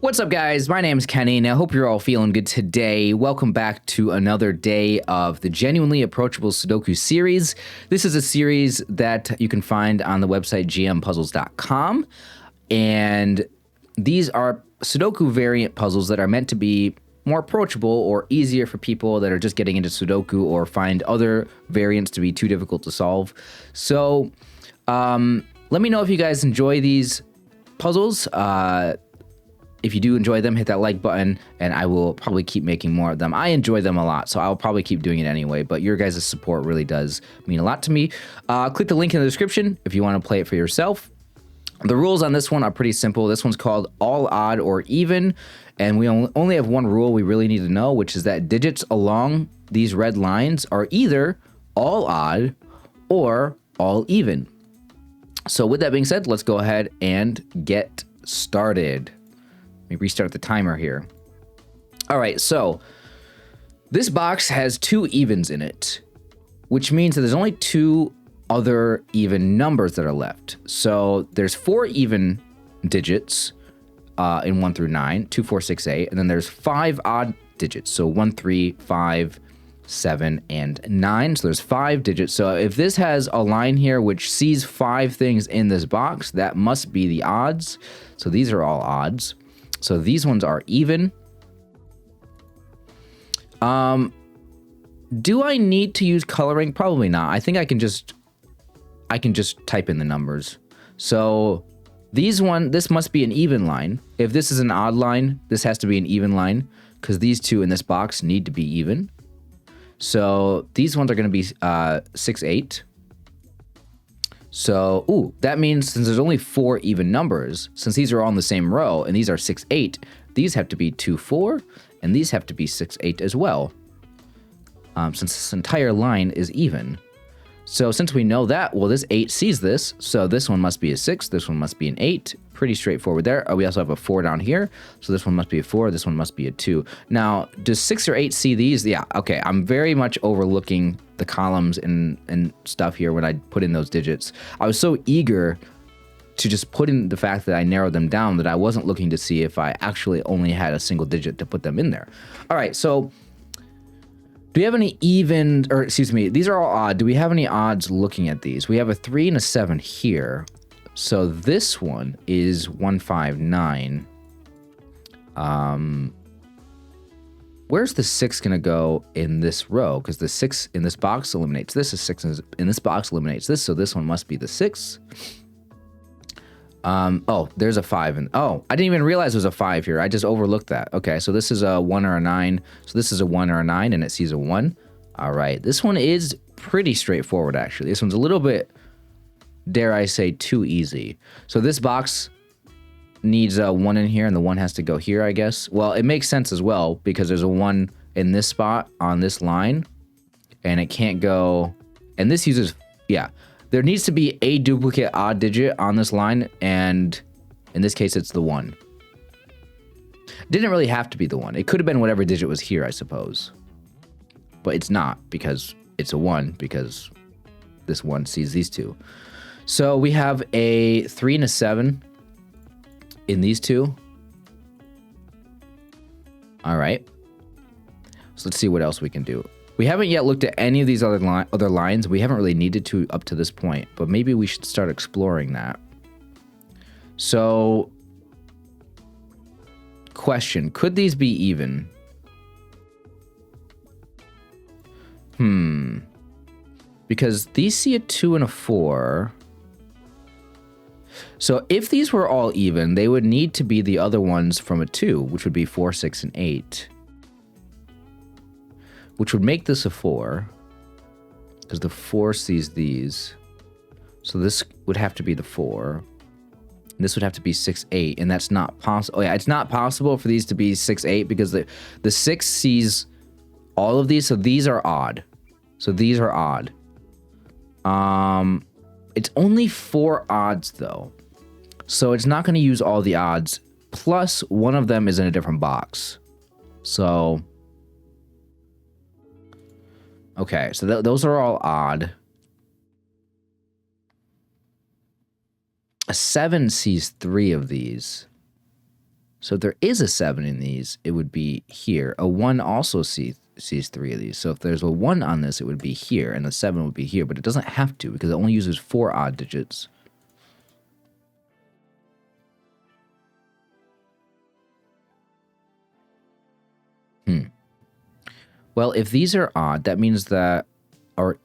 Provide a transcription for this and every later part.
What's up, guys? My name is Kenny, and I hope you're all feeling good today. Welcome back to another day of the Genuinely Approachable Sudoku series. This is a series that you can find on the website gmpuzzles.com, and these are Sudoku variant puzzles that are meant to be more approachable or easier for people that are just getting into Sudoku or find other variants to be too difficult to solve. So let me know if you guys enjoy these puzzles. If you do enjoy them, hit that like button, and I will probably keep making more of them. I enjoy them a lot, so I'll probably keep doing it anyway, but your guys' support really does mean a lot to me. Click the link in the description if you want to play it for yourself. The rules on this one are pretty simple. This one's called all odd or even, and we only have one rule we really need to know, which is that digits along these red lines are either all odd or all even. So with that being said, let's go ahead and get started. Let me restart the timer here. All right, so this box has two evens in it, which means that there's only two other even numbers that are left. So there's four even digits in 1 through 9, 2, 4, 6, 8, and then there's five odd digits. So 1, 3, 5, 7, and 9. So there's 5 digits. So if this has a line here which sees 5 things in this box, that must be the odds. So these are all odds. So these ones are even. Do I need to use coloring? Probably not. I think I can just type in the numbers. So this must be an even line. If this is an odd line, this has to be an even line because these two in this box need to be even. So these ones are going to be 6, 8. So, that means since there's only 4 even numbers, since these are all in the same row, and these are 6, 8, these have to be 2, 4, and these have to be 6, 8 as well, since this entire line is even. So since we know that, well, this 8 sees this, so this one must be a 6, this one must be an 8. Pretty straightforward there. We also have a 4 down here, so this one must be a 4, this one must be a 2. Now, does 6 or 8 see these? Yeah, okay, I'm very much overlooking the columns and stuff here when I put in those digits. I was so eager to just put in the fact that I narrowed them down that I wasn't looking to see if I actually only had a single digit to put them in there. All right, so do we have any even, or excuse me, these are all odd. Do we have any odds looking at these? We have a 3 and a 7 here. So this one is 1, 5, 9. Where's the 6 gonna go in this row? Because the 6 in this box eliminates this, the 6 in this box eliminates this, so this one must be the 6. Oh, there's a 5, and I didn't even realize there was a 5 here. I just overlooked that. Okay, so this is a 1 or a 9. So this is a 1 or a 9, and it sees a 1. All right, this one is pretty straightforward, actually. This one's a little bit, dare I say, too easy. So this box needs a 1 in here, and the 1 has to go here, I guess. Well, it makes sense as well, because there's a 1 in this spot on this line, and it can't go, and this uses, yeah. There needs to be a duplicate odd digit on this line, and in this case, it's the 1. Didn't really have to be the 1. It could have been whatever digit was here, I suppose. But it's not, because it's a 1, because this 1 sees these two. So we have a 3 and a 7 in these two. All right. So let's see what else we can do. We haven't yet looked at any of these other lines. We haven't really needed to up to this point, but maybe we should start exploring that. So, question, could these be even? Because these see a 2 and a 4. So if these were all even, they would need to be the other ones from a 2, which would be 4, 6, and 8. Which would make this a 4, because the 4 sees these. So this would have to be the 4. And this would have to be 6, 8, and that's not possible. Oh yeah, it's not possible for these to be 6, 8, because the 6 sees all of these, so these are odd. So these are odd. It's only 4 odds, though. So it's not going to use all the odds, plus one of them is in a different box. So okay, so those are all odd. A 7 sees 3 of these. So if there is a 7 in these, it would be here. A 1 also sees 3 of these. So if there's a 1 on this, it would be here, and a 7 would be here. But it doesn't have to, because it only uses 4 odd digits. Well, if these are odd, that means that our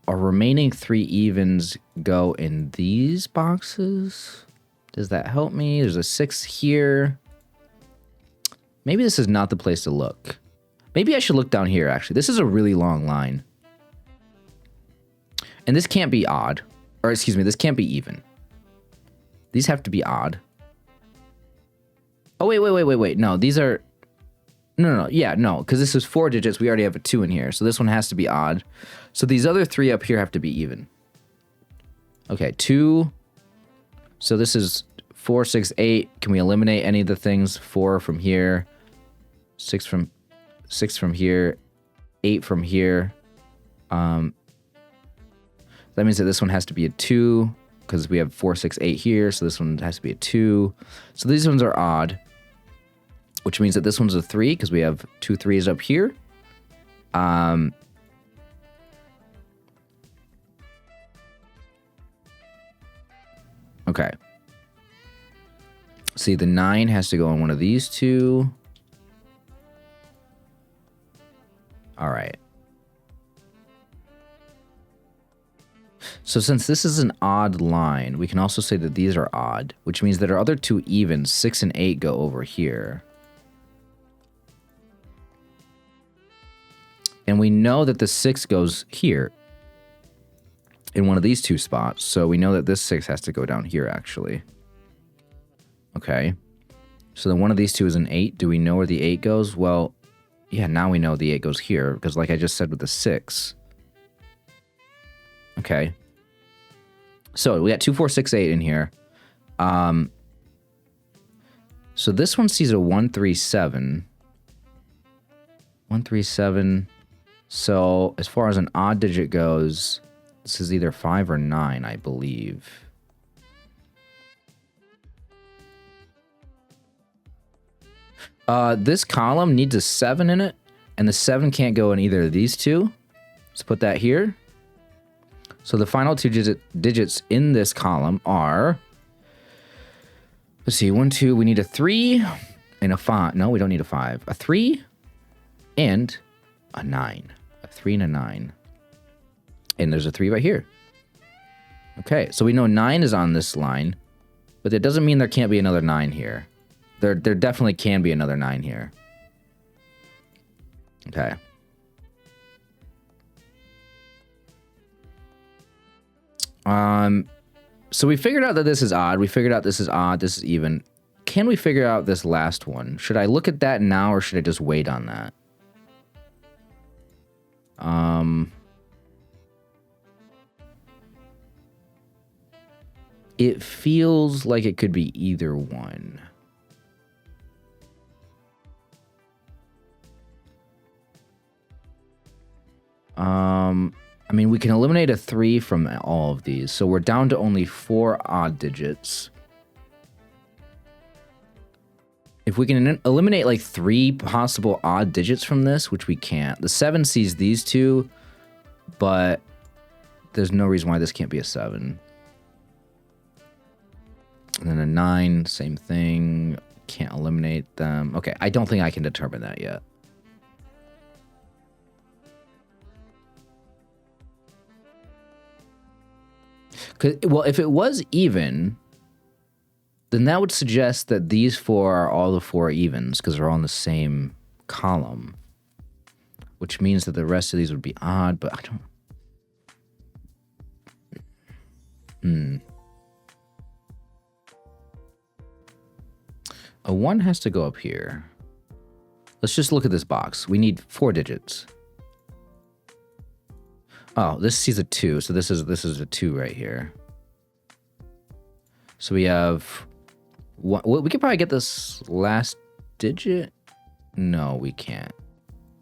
remaining 3 evens go in these boxes. Does that help me? There's a 6 here. Maybe this is not the place to look. Maybe I should look down here, actually. This is a really long line. And this can't be odd. Or, excuse me, this can't be even. These have to be odd. Oh, wait. No, these are... No. Yeah, no, because this is 4 digits. We already have a 2 in here. So this one has to be odd. So these other 3 up here have to be even. Okay, 2. So this is 4, 6, 8. Can we eliminate any of the things? 4 from here. 6 from here. 8 from here. That means that this one has to be a 2. Because we have 4, 6, 8 here. So this one has to be a 2. So these ones are odd. Which means that this one's a 3, because we have 2 3s up here. Okay. See, the 9 has to go on one of these 2. All right. So since this is an odd line, we can also say that these are odd, which means that our other 2 evens, 6 and 8, go over here. And we know that the 6 goes here in one of these 2 spots. So we know that this 6 has to go down here, actually. Okay. So then one of these 2 is an 8. Do we know where the 8 goes? Well, yeah, now we know the 8 goes here, because like I just said with the 6. Okay. So we got 2, 4, 6, 8 in here. So this one sees a 1, 3, 7. 1, 3, 7. So as far as an odd digit goes, this is either 5 or 9, I believe. This column needs a 7 in it, and the 7 can't go in either of these 2. Let's put that here. So the final 2 digits in this column are, let's see, 1, 2, we need a 3 and a 5. No, we don't need a 5. A 3 and a 9. A 3 and a 9. And there's a 3 right here. Okay, so we know 9 is on this line, but that doesn't mean there can't be another 9 here. There definitely can be another 9 here. Okay. So we figured out that this is odd. We figured out this is odd. This is even. Can we figure out this last one? Should I look at that now, or should I just wait on that? It feels like it could be either one. I mean, we can eliminate a 3 from all of these, so we're down to only 4 odd digits. If we can eliminate like 3 possible odd digits from this, which we can't. The 7 sees these 2, but there's no reason why this can't be a 7. And then a 9, same thing. Can't eliminate them. Okay, I don't think I can determine that yet. Well, if it was even, then that would suggest that these 4 are all the 4 evens, because they're all in the same column. Which means that the rest of these would be odd, but I don't... A 1 has to go up here. Let's just look at this box. We need 4 digits. Oh, this sees a 2, so this is a 2 right here. So we have... we could probably get this last digit. No, we can't.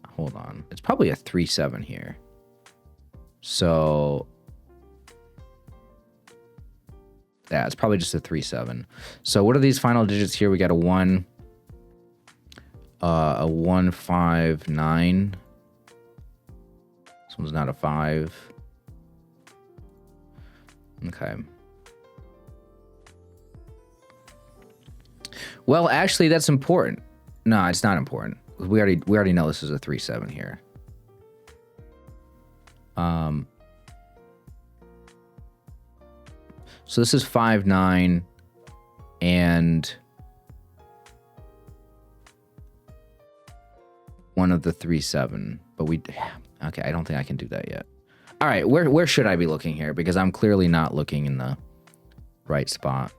Hold on. It's probably a 3, 7 here. So... yeah, it's probably just a 3, 7. So what are these final digits here? We got a 1. A 1, 5, 9. This one's not a 5. Okay. Well, actually, that's important. No, it's not important. We already know this is a 3-7 here. So this is 5, 9, and one of the 3-7. But okay, I don't think I can do that yet. All right, where should I be looking here? Because I'm clearly not looking in the right spot.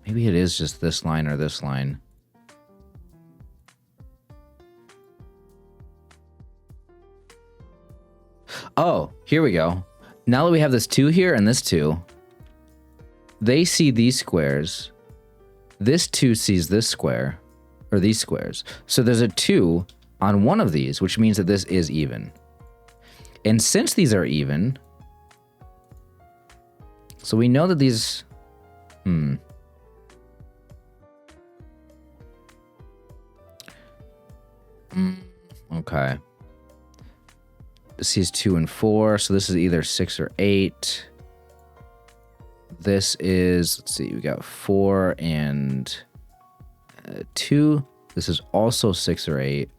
Maybe it is just this line or this line. Oh, here we go. Now that we have this 2 here and this 2, they see these squares. This 2 sees this square, or these squares. So there's a 2 on one of these, which means that this is even. And since these are even, so we know that these... Okay. This is 2 and 4, so this is either 6 or 8. This is, let's see, we got 4 and 2. This is also 6 or 8.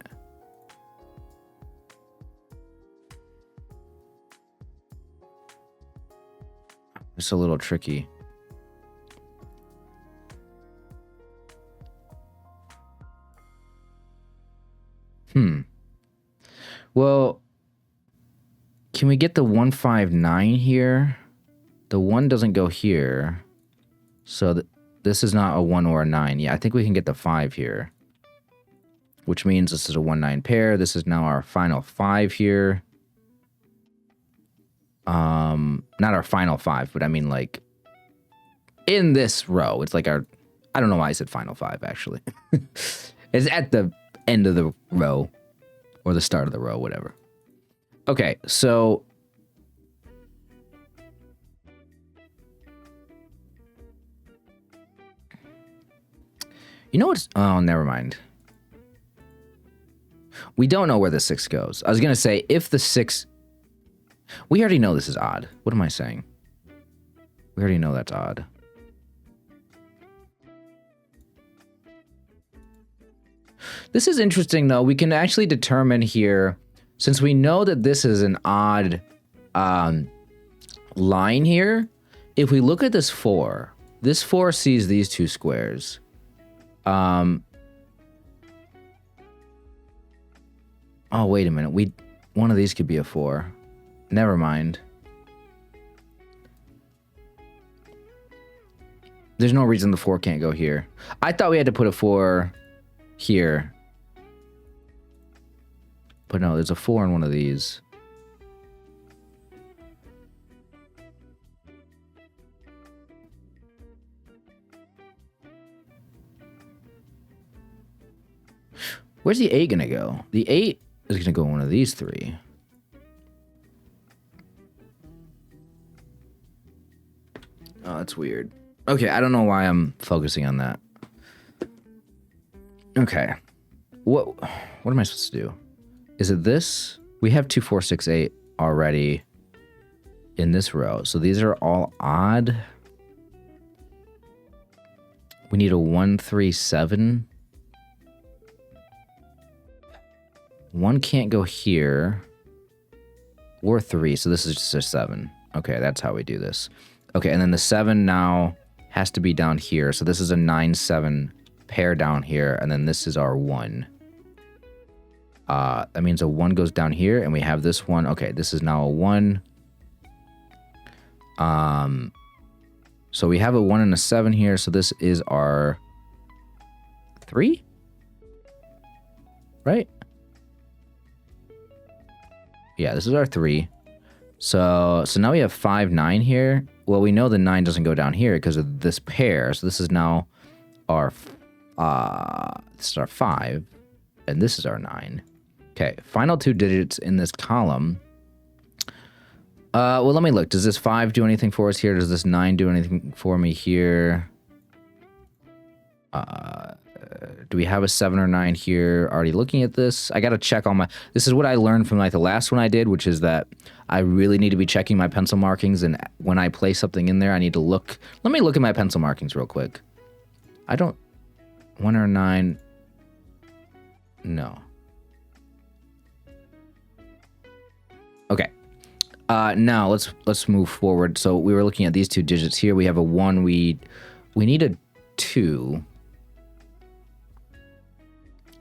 It's a little tricky. Well, can we get the 1, 5, 9 here? The 1 doesn't go here. So this is not a 1 or a 9. Yeah, I think we can get the 5 here. Which means this is a 1, 9 pair. This is now our final 5 here. Not our final 5, but I mean like in this row. It's like our, I don't know why I said final 5 actually. It's at the end of the row or the start of the row, whatever. Okay, so you know what's, oh, never mind. We don't know where the 6 goes. I was going to say if the 6, we already know this is odd. What am I saying? We already know that's odd. This is interesting, though. We can actually determine here, since we know that this is an odd line here, if we look at this 4 sees these 2 squares. Oh, wait a minute. One of these could be a 4. Never mind. There's no reason the 4 can't go here. I thought we had to put a 4 here. But no, there's a 4 in one of these. Where's the 8 gonna go? The 8 is gonna go in one of these 3. Oh, that's weird. Okay, I don't know why I'm focusing on that. Okay. What am I supposed to do? Is it this? We have 2, 4, 6, 8 already in this row. So these are all odd. We need a 1, 3, 7. 1 can't go here. Or 3, so this is just a 7. Okay, that's how we do this. Okay, and then the 7 now has to be down here. So this is a 9, 7 pair down here, and then this is our 1. That means a 1 goes down here, and we have this 1. Okay, this is now a 1. So we have a 1 and a 7 here, so this is our 3? Right? Yeah, this is our 3. So now we have 5, 9 here. Well, we know the 9 doesn't go down here because of this pair. So this is now our, this is our 5, and this is our 9. Okay, final 2 digits in this column. Well, let me look. Does this 5 do anything for us here? Does this 9 do anything for me here? Do we have a 7 or 9 here? Already looking at this. I got to check all my... This is what I learned from like the last one I did, which is that I really need to be checking my pencil markings, and when I place something in there, I need to look... Let me look at my pencil markings real quick. I don't... 1 or 9... No. Okay. Now let's move forward. So we were looking at these 2 digits here. We have a 1. We need a 2.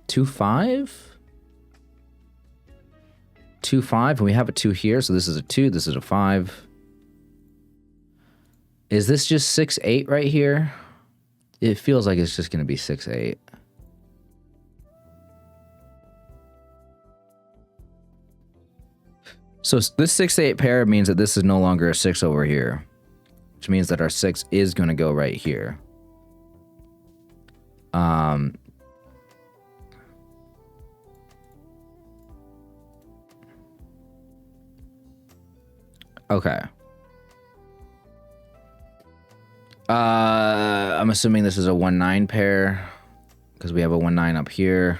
2 5. 2 5, and we have a 2 here. So this is a 2. This is a 5. Is this just 6 8 right here? It feels like it's just going to be 6 8. So this 6 8 pair means that this is no longer a 6 over here, which means that our 6 is going to go right here. Okay. I'm assuming this is a 1 9 pair because we have a 1 9 up here.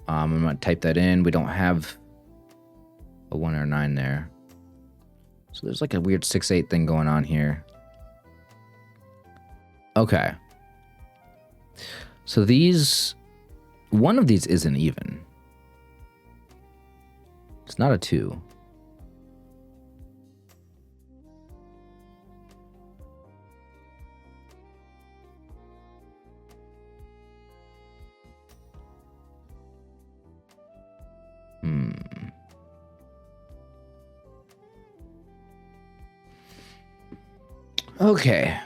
I'm gonna type that in. We don't have a 1 or 9 there. So there's like a weird 6 8 thing going on here. Okay. So one of these isn't even. It's not a 2. Okay.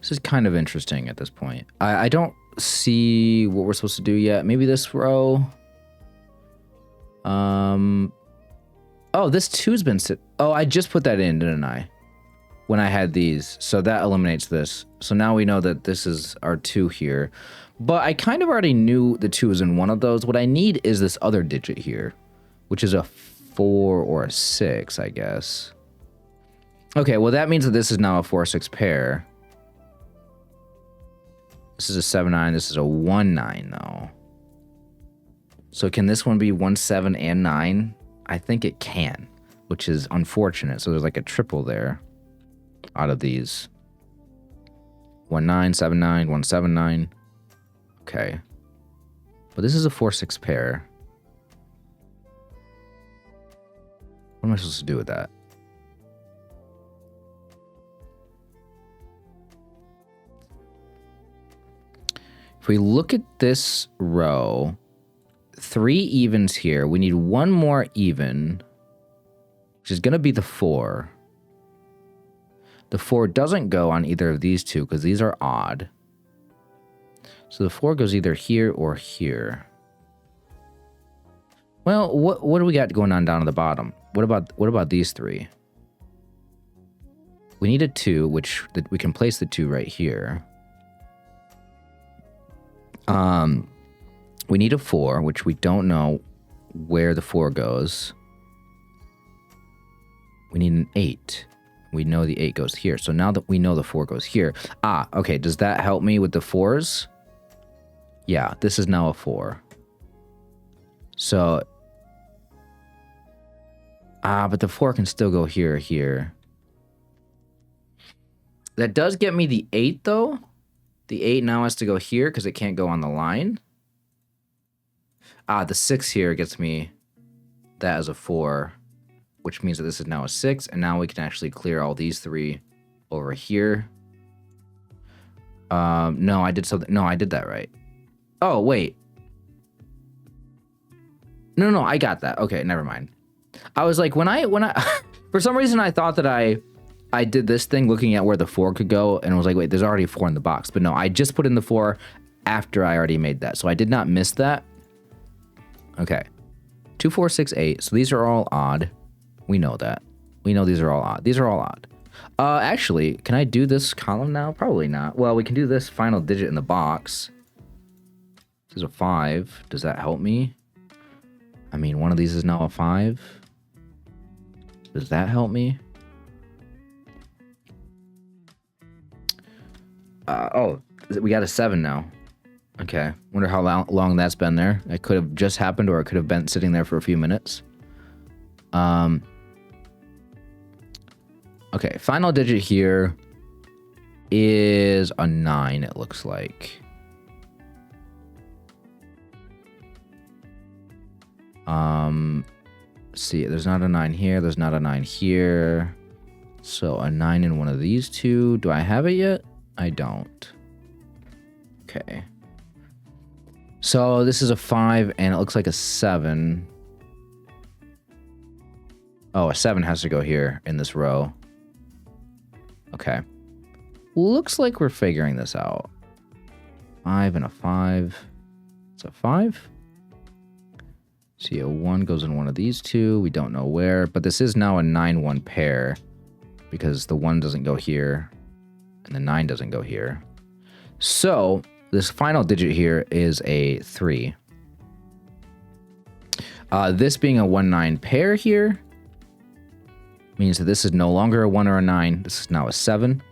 This is kind of interesting at this point. I don't see what we're supposed to do yet. Maybe this row. Oh, this 2's been oh, I just put that in, didn't I? When I had these. So that eliminates this. So now we know that this is our 2 here. But I kind of already knew the 2 was in one of those. What I need is this other digit here, which is a 4 or a 6, I guess. Okay, well, that means that this is now a 4 6 pair. This is a 7 9. This is a 1 9, though. So can this one be 1 7 and 9? I think it can, which is unfortunate. So there's like a triple there out of these. 1 9, 7 9, 1 7 9. Okay. But this is a 4 6 pair. What am I supposed to do with that? If we look at this row, 3 evens here. We need 1 more even, which is going to be the 4. The 4 doesn't go on either of these 2 because these are odd. So the 4 goes either here or here. Well, what do we got going on down at the bottom? What about these 3? We need a 2, which we can place the 2 right here. We need a 4, which we don't know where the 4 goes. We need an 8. We know the 8 goes here. So now that we know the 4 goes here. Ah, okay. Does that help me with the 4s? Yeah, this is now a 4. So... but the 4 can still go here or here. That does get me the 8, though. The 8 now has to go here because it can't go on the line. The 6 here gets me that as a 4, which means that this is now a 6, and now we can actually clear all these 3 over here. No, I did something. No, I did that right. Oh, wait. No, I got that. Okay, never mind. I was like, when I for some reason I thought that I did this thing looking at where the 4 could go, and I was like, wait, there's already a 4 in the box. But no, I just put in the 4 after I already made that. So I did not miss that. Okay. 2 4 6 8. So these are all odd. We know that. We know these are all odd. These are all odd. Actually, can I do this column now? Probably not. Well, we can do this final digit in the box. This is a 5. Does that help me? I mean, one of these is now a 5. Does that help me? Oh, we got a 7 now. Okay. Wonder how long that's been there. It could have just happened, or it could have been sitting there for a few minutes. Okay, final digit here is a 9, it looks like. See, there's not a 9 here, there's not a 9 here. So a 9 in one of these two. Do I have it yet? I don't. Okay. So this is a 5, and it looks like a 7. Oh, a 7 has to go here in this row. Okay. Looks like we're figuring this out. 5 and a 5. It's a 5. See, a 1 goes in one of these two. We don't know where, but this is now a 9-1 pair because the 1 doesn't go here and the 9 doesn't go here. So this final digit here is a 3. This being a 1-9 pair here means that this is no longer a 1 or a 9. This is now a 7.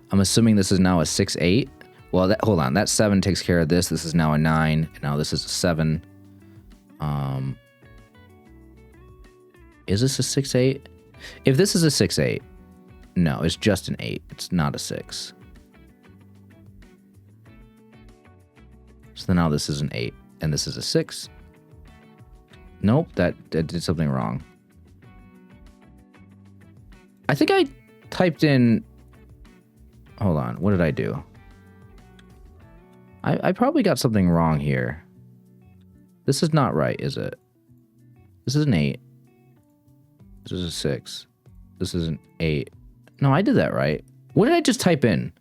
I'm assuming this is now a 6-8. Well, hold on. That 7 takes care of this. This is now a 9. And now this is a 7. Is this a 6-8? If this is a 6-8, no, it's just an 8. It's not a 6. So now this is an 8, and this is a 6. Nope, that did something wrong. I think I typed in... Hold on, what did I do? I probably got something wrong here. This is not right, is it? This is an 8. This is a 6. This is an 8. No, I did that right. What did I just type in?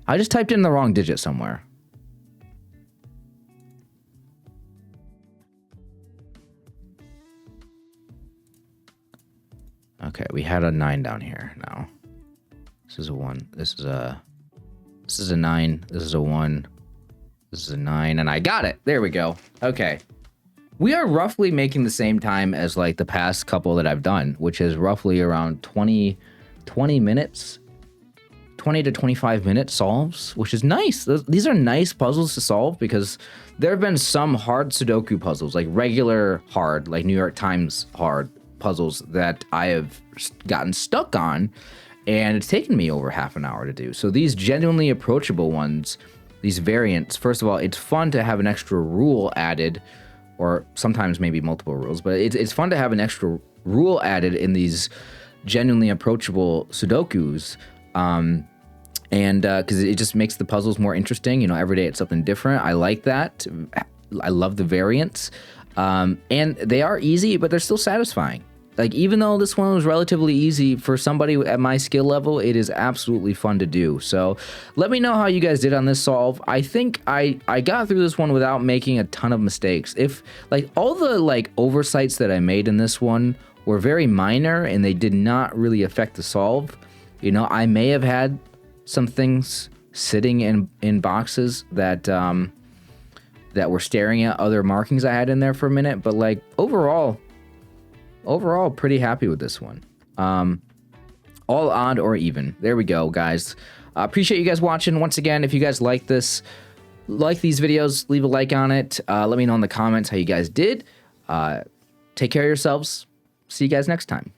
I just typed in the wrong digit somewhere. Okay, we had a 9 down here now. This is a 1. This is a 9. This is a 1. This is a 9, and I got it. There we go. Okay. We are roughly making the same time as like the past couple that I've done, which is roughly around 20 minutes, 20 to 25 minute solves, which is nice. These are nice puzzles to solve because there have been some hard Sudoku puzzles, like regular hard, like New York Times hard puzzles that I have gotten stuck on, and it's taken me over half an hour to do. So these genuinely approachable ones, these variants, first of all, it's fun to have an extra rule added, or sometimes maybe multiple rules, but it's fun to have an extra rule added in these genuinely approachable Sudokus, and because it just makes the puzzles more interesting. You know, every day it's something different. I like that. I love the variants, and they are easy, but they're still satisfying. Like, even though this one was relatively easy for somebody at my skill level, it is absolutely fun to do. So let me know how you guys did on this solve. I think I got through this one without making a ton of mistakes. If, like, all the, like, oversights that I made in this one were very minor and they did not really affect the solve, you know, I may have had some things sitting in boxes that that were staring at other markings I had in there for a minute, but, like, overall, pretty happy with this one. All odd or even. There we go, guys. Appreciate you guys watching. Once again, if you guys like these videos, leave a like on it. Let me know in the comments how you guys did. Take care of yourselves. See you guys next time.